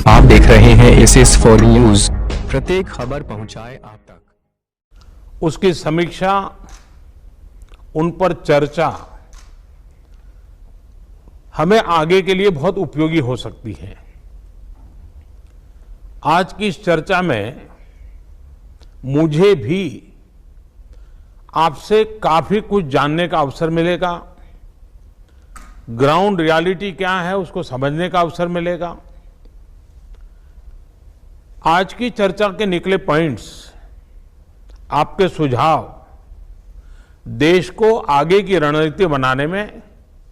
आप देख रहे हैं SS4 न्यूज। प्रत्येक खबर पहुंचाए आप तक। उसकी समीक्षा, उन पर चर्चा हमें आगे के लिए बहुत उपयोगी हो सकती है। आज की इस चर्चा में मुझे भी आपसे काफी कुछ जानने का अवसर मिलेगा। ग्राउंड रियलिटी क्या है उसको समझने का अवसर मिलेगा। आज की चर्चा के निकले पॉइंट्स, आपके सुझाव देश को आगे की रणनीति बनाने में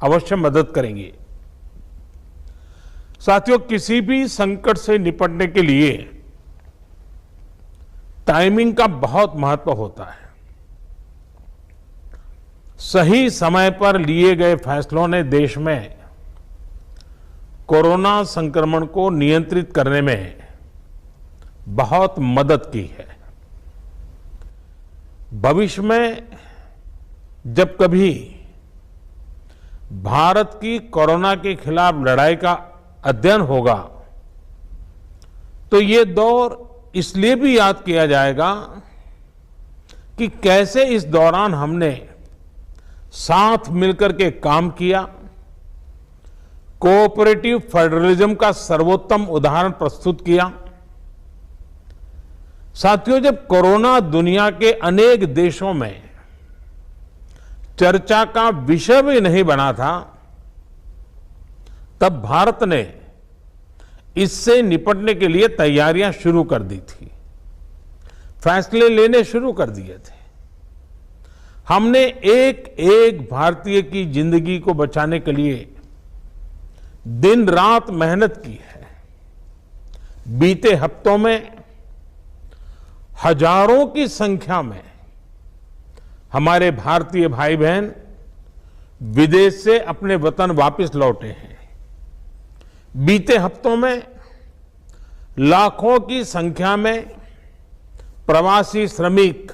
अवश्य मदद करेंगे। साथियों, किसी भी संकट से निपटने के लिए टाइमिंग का बहुत महत्व होता है। सही समय पर लिए गए फैसलों ने देश में कोरोना संक्रमण को नियंत्रित करने में बहुत मदद की है। भविष्य में जब कभी भारत की कोरोना के खिलाफ लड़ाई का अध्ययन होगा तो ये दौर इसलिए भी याद किया जाएगा कि कैसे इस दौरान हमने साथ मिलकर के काम किया। कोऑपरेटिव फेडरलिज्म का सर्वोत्तम उदाहरण प्रस्तुत किया। साथियों, जब कोरोना दुनिया के अनेक देशों में चर्चा का विषय भी नहीं बना था, तब भारत ने इससे निपटने के लिए तैयारियां शुरू कर दी थी, फैसले लेने शुरू कर दिए थे। हमने एक एक भारतीय की जिंदगी को बचाने के लिए दिन रात मेहनत की है। बीते हफ्तों में हजारों की संख्या में हमारे भारतीय भाई बहन विदेश से अपने वतन वापस लौटे हैं। बीते हफ्तों में लाखों की संख्या में प्रवासी श्रमिक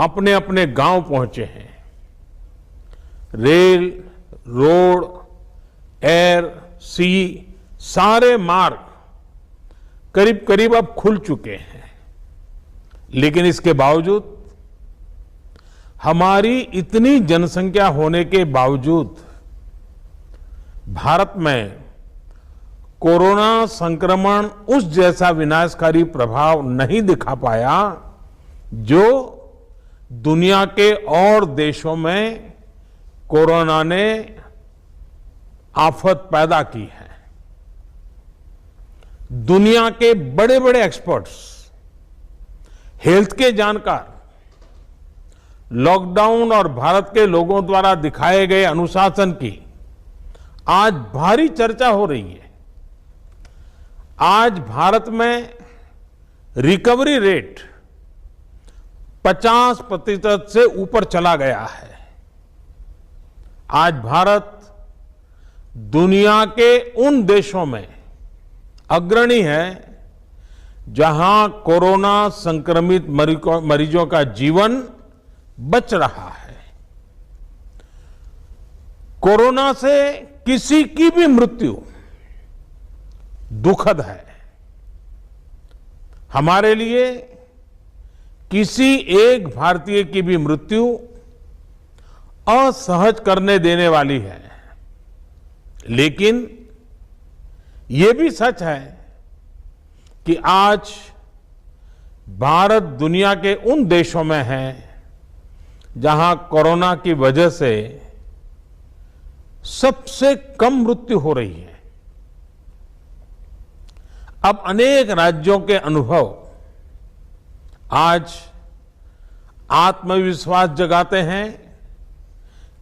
अपने अपने गांव पहुंचे हैं। रेल, रोड, एयर, सी सारे मार्ग करीब करीब अब खुल चुके हैं। लेकिन इसके बावजूद, हमारी इतनी जनसंख्या होने के बावजूद भारत में कोरोना संक्रमण उस जैसा विनाशकारी प्रभाव नहीं दिखा पाया जो दुनिया के और देशों में कोरोना ने आफत पैदा की है। दुनिया के बड़े बड़े एक्सपर्ट्स, हेल्थ के जानकार लॉकडाउन और भारत के लोगों द्वारा दिखाए गए अनुशासन की आज भारी चर्चा हो रही है। आज भारत में रिकवरी रेट 50% से ऊपर चला गया है। आज भारत दुनिया के उन देशों में अग्रणी है जहां कोरोना संक्रमित मरीजों का जीवन बच रहा है। कोरोना से किसी की भी मृत्यु दुखद है। हमारे लिए किसी एक भारतीय की भी मृत्यु असहज करने देने वाली है। लेकिन यह भी सच है कि आज भारत दुनिया के उन देशों में है जहां कोरोना की वजह से सबसे कम मृत्यु हो रही है। अब अनेक राज्यों के अनुभव आज आत्मविश्वास जगाते हैं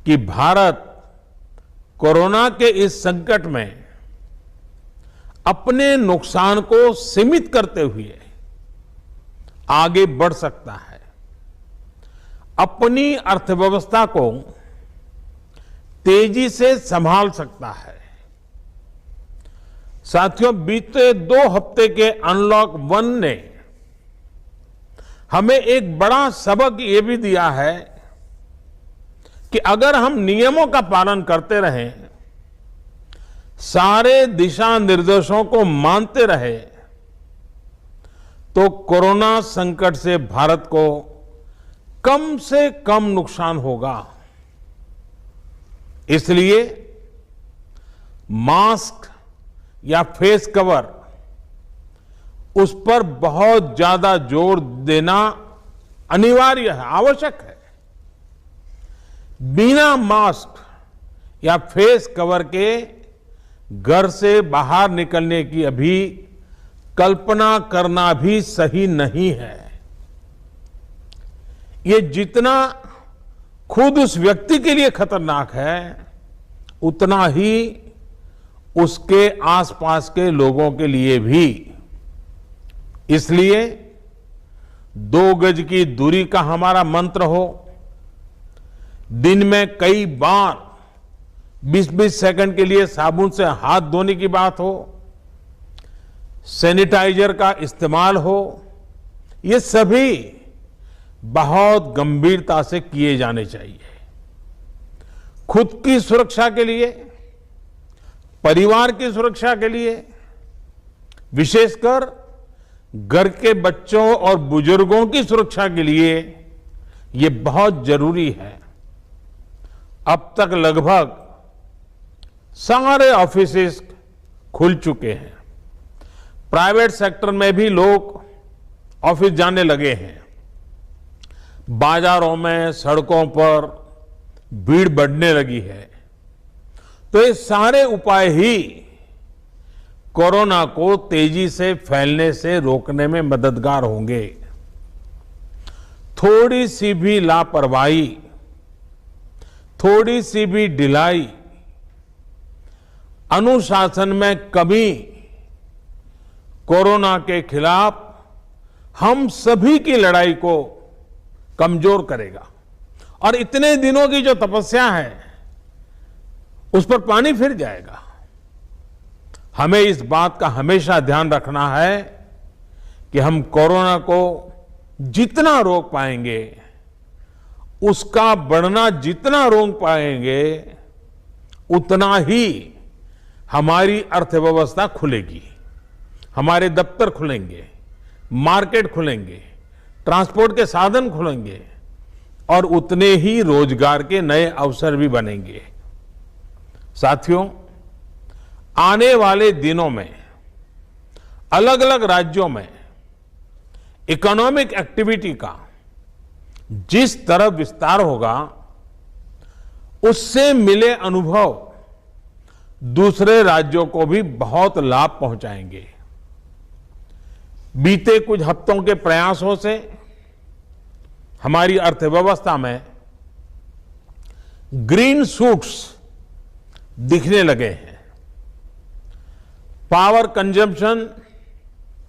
कि भारत कोरोना के इस संकट में अपने नुकसान को सीमित करते हुए आगे बढ़ सकता है, अपनी अर्थव्यवस्था को तेजी से संभाल सकता है। साथियों, बीते 2 हफ्ते के अनलॉक 1 ने हमें एक बड़ा सबक ये भी दिया है कि अगर हम नियमों का पालन करते रहें, सारे दिशा निर्देशों को मानते रहे तो कोरोना संकट से भारत को कम से कम नुकसान होगा। इसलिए मास्क या फेस कवर, उस पर बहुत ज्यादा जोर देना अनिवार्य है, आवश्यक है। बिना मास्क या फेस कवर के घर से बाहर निकलने की अभी कल्पना करना भी सही नहीं है। ये जितना खुद उस व्यक्ति के लिए खतरनाक है, उतना ही उसके आसपास के लोगों के लिए भी। इसलिए 2 गज की दूरी का हमारा मंत्र हो, दिन में कई बार 20-20 सेकंड के लिए साबुन से हाथ धोने की बात हो, सैनिटाइजर का इस्तेमाल हो, ये सभी बहुत गंभीरता से किए जाने चाहिए। खुद की सुरक्षा के लिए, परिवार की सुरक्षा के लिए, विशेषकर घर के बच्चों और बुजुर्गों की सुरक्षा के लिए ये बहुत जरूरी है। अब तक लगभग सारे ऑफिसेस खुल चुके हैं। प्राइवेट सेक्टर में भी लोग ऑफिस जाने लगे हैं। बाजारों में, सड़कों पर भीड़ बढ़ने लगी है। तो ये सारे उपाय ही कोरोना को तेजी से फैलने से रोकने में मददगार होंगे। थोड़ी सी भी लापरवाही, थोड़ी सी भी ढिलाई, अनुशासन में कमी कोरोना के खिलाफ हम सभी की लड़ाई को कमजोर करेगा। और इतने दिनों की जो तपस्या है, उस पर पानी फिर जाएगा। हमें इस बात का हमेशा ध्यान रखना है कि हम कोरोना को जितना रोक पाएंगे, उसका बढ़ना जितना रोक पाएंगे, उतना ही हमारी अर्थव्यवस्था खुलेगी, हमारे दफ्तर खुलेंगे, मार्केट खुलेंगे, ट्रांसपोर्ट के साधन खुलेंगे और उतने ही रोजगार के नए अवसर भी बनेंगे। साथियों, आने वाले दिनों में अलग अलग राज्यों में इकोनॉमिक एक्टिविटी का जिस तरह विस्तार होगा, उससे मिले अनुभव दूसरे राज्यों को भी बहुत लाभ पहुंचाएंगे। बीते कुछ हफ्तों के प्रयासों से हमारी अर्थव्यवस्था में ग्रीन शूट्स दिखने लगे हैं। पावर कंजम्पशन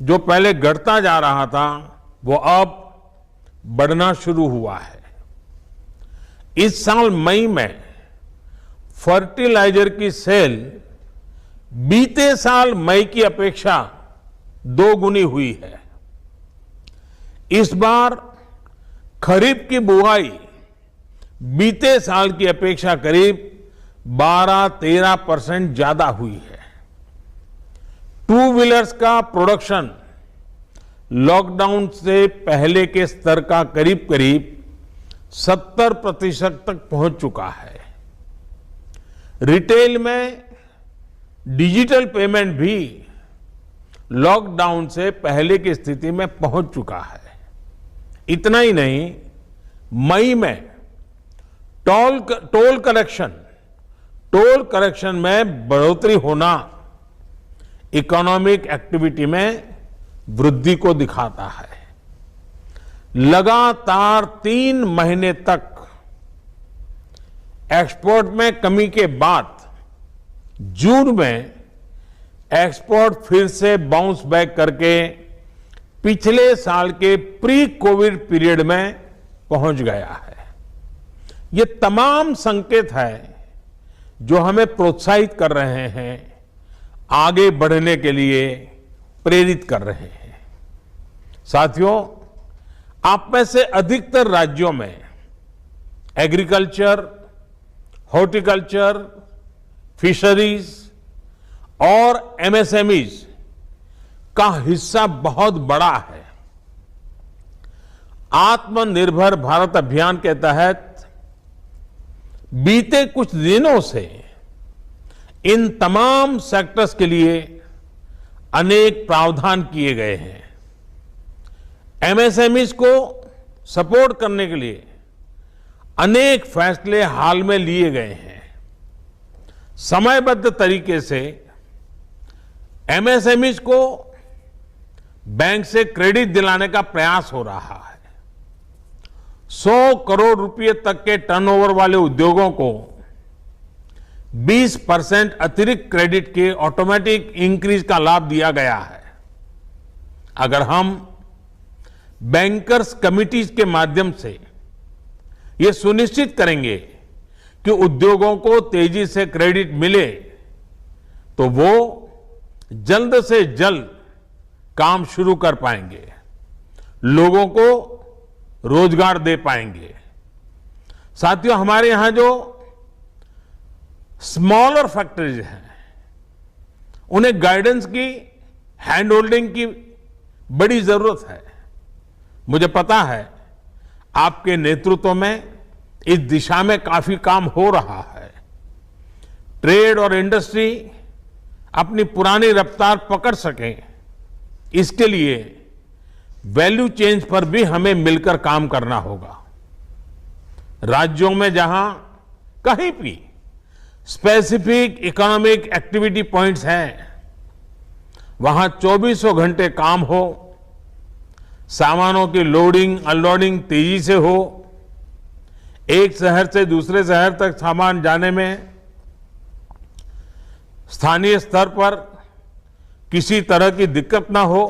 जो पहले घटता जा रहा था, वो अब बढ़ना शुरू हुआ है। इस साल मई में फर्टिलाइजर की सेल बीते साल मई की अपेक्षा 2 गुनी हुई है। इस बार खरीफ की बुआई बीते साल की अपेक्षा करीब 12-13% ज्यादा हुई है। 2 व्हीलर्स का प्रोडक्शन लॉकडाउन से पहले के स्तर का करीब करीब 70% तक पहुंच चुका है। रिटेल में डिजिटल पेमेंट भी लॉकडाउन से पहले की स्थिति में पहुंच चुका है। इतना ही नहीं, मई में टोल कलेक्शन में बढ़ोतरी होना इकोनॉमिक एक्टिविटी में वृद्धि को दिखाता है। लगातार 3 महीने तक एक्सपोर्ट में कमी के बाद जून में एक्सपोर्ट फिर से बाउंस बैक करके पिछले साल के प्री कोविड पीरियड में पहुंच गया है। ये तमाम संकेत है जो हमें प्रोत्साहित कर रहे हैं, आगे बढ़ने के लिए प्रेरित कर रहे हैं। साथियों, आप में से अधिकतर राज्यों में एग्रीकल्चर, हॉर्टिकल्चर, फिशरीज और एमएसएमईज का हिस्सा बहुत बड़ा है। आत्मनिर्भर भारत अभियान के तहत बीते कुछ दिनों से इन तमाम सेक्टर्स के लिए अनेक प्रावधान किए गए हैं। एमएसएमईज को सपोर्ट करने के लिए अनेक फैसले हाल में लिए गए हैं। समयबद्ध तरीके से एमएसएमईज को बैंक से क्रेडिट दिलाने का प्रयास हो रहा है। 100 करोड़ रुपए तक के टर्नओवर वाले उद्योगों को 20% अतिरिक्त क्रेडिट के ऑटोमेटिक इंक्रीज का लाभ दिया गया है। अगर हम बैंकर्स कमिटीज के माध्यम से ये सुनिश्चित करेंगे कि उद्योगों को तेजी से क्रेडिट मिले तो वो जल्द से जल्द काम शुरू कर पाएंगे, लोगों को रोजगार दे पाएंगे। साथियों, हमारे यहां जो स्मॉलर फैक्ट्रीज हैं उन्हें गाइडेंस की, हैंड होल्डिंग की बड़ी जरूरत है। मुझे पता है आपके नेतृत्व में इस दिशा में काफी काम हो रहा है। ट्रेड और इंडस्ट्री अपनी पुरानी रफ्तार पकड़ सके, इसके लिए वैल्यू चेंज पर भी हमें मिलकर काम करना होगा। राज्यों में जहां कहीं भी स्पेसिफिक इकोनॉमिक एक्टिविटी पॉइंट्स हैं, वहां 24 घंटे काम हो, सामानों की लोडिंग अनलोडिंग तेजी से हो, एक शहर से दूसरे शहर तक सामान जाने में स्थानीय स्तर पर किसी तरह की दिक्कत ना हो,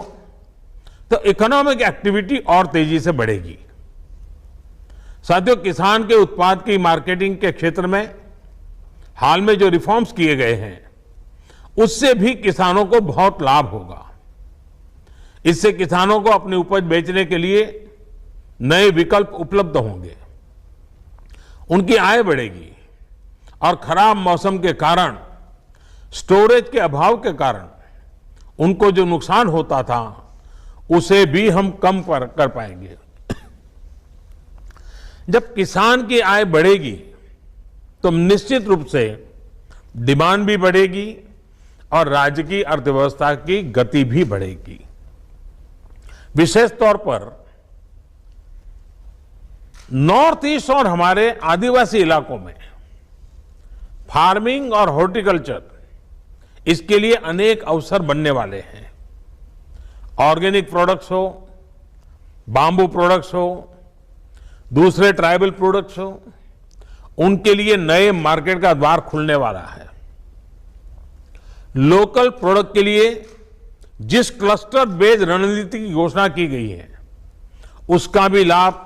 तो इकोनॉमिक एक्टिविटी और तेजी से बढ़ेगी। साथियों, किसान के उत्पाद की मार्केटिंग के क्षेत्र में हाल में जो रिफॉर्म्स किए गए हैं, उससे भी किसानों को बहुत लाभ होगा। इससे किसानों को अपनी उपज बेचने के लिए नए विकल्प उपलब्ध होंगे, उनकी आय बढ़ेगी और खराब मौसम के कारण, स्टोरेज के अभाव के कारण उनको जो नुकसान होता था उसे भी हम कम कर पाएंगे। जब किसान की आय बढ़ेगी तो निश्चित रूप से डिमांड भी बढ़ेगी और राज्य की अर्थव्यवस्था की गति भी बढ़ेगी। विशेष तौर पर नॉर्थ ईस्ट और हमारे आदिवासी इलाकों में फार्मिंग और हॉर्टिकल्चर, इसके लिए अनेक अवसर बनने वाले हैं। ऑर्गेनिक प्रोडक्ट्स हो, बांबू प्रोडक्ट्स हो, दूसरे ट्राइबल प्रोडक्ट्स हो, उनके लिए नए मार्केट का द्वार खुलने वाला है। लोकल प्रोडक्ट के लिए जिस क्लस्टर बेस्ड रणनीति की घोषणा की गई है, उसका भी लाभ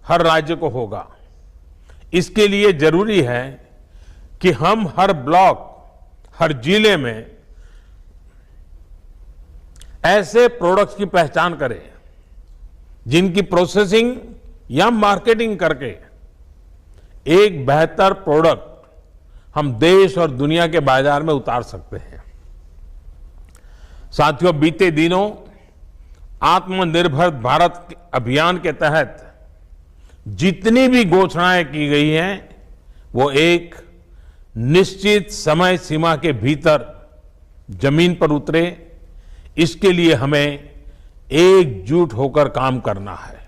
हर राज्य को होगा। इसके लिए जरूरी है कि हम हर ब्लॉक, हर जिले में ऐसे प्रोडक्ट्स की पहचान करें जिनकी प्रोसेसिंग या मार्केटिंग करके एक बेहतर प्रोडक्ट हम देश और दुनिया के बाजार में उतार सकते हैं। साथियों, बीते दिनों आत्मनिर्भर भारत अभियान के तहत जितनी भी घोषणाएं की गई हैं, वो एक निश्चित समय सीमा के भीतर जमीन पर उतरे, इसके लिए हमें एकजुट होकर काम करना है।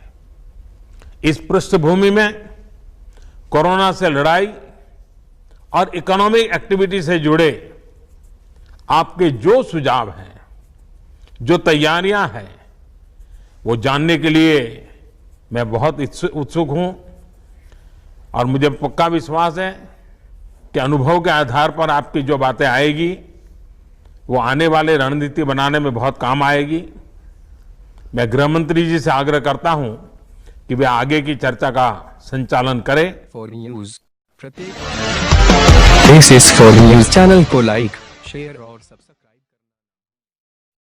इस पृष्ठभूमि में कोरोना से लड़ाई और इकोनॉमिक एक्टिविटी से जुड़े आपके जो सुझाव हैं, जो तैयारियां हैं, वो जानने के लिए मैं बहुत उत्सुक हूं और मुझे पक्का विश्वास है कि अनुभव के आधार पर आपकी जो बातें आएगी वो आने वाले रणनीति बनाने में बहुत काम आएगी। मैं गृह मंत्री जी से आग्रह करता हूं कि वे आगे की चर्चा का संचालन करें। फॉर न्यूज प्रत्येक this is for news channel को लाइक, शेयर और सब्सक्राइब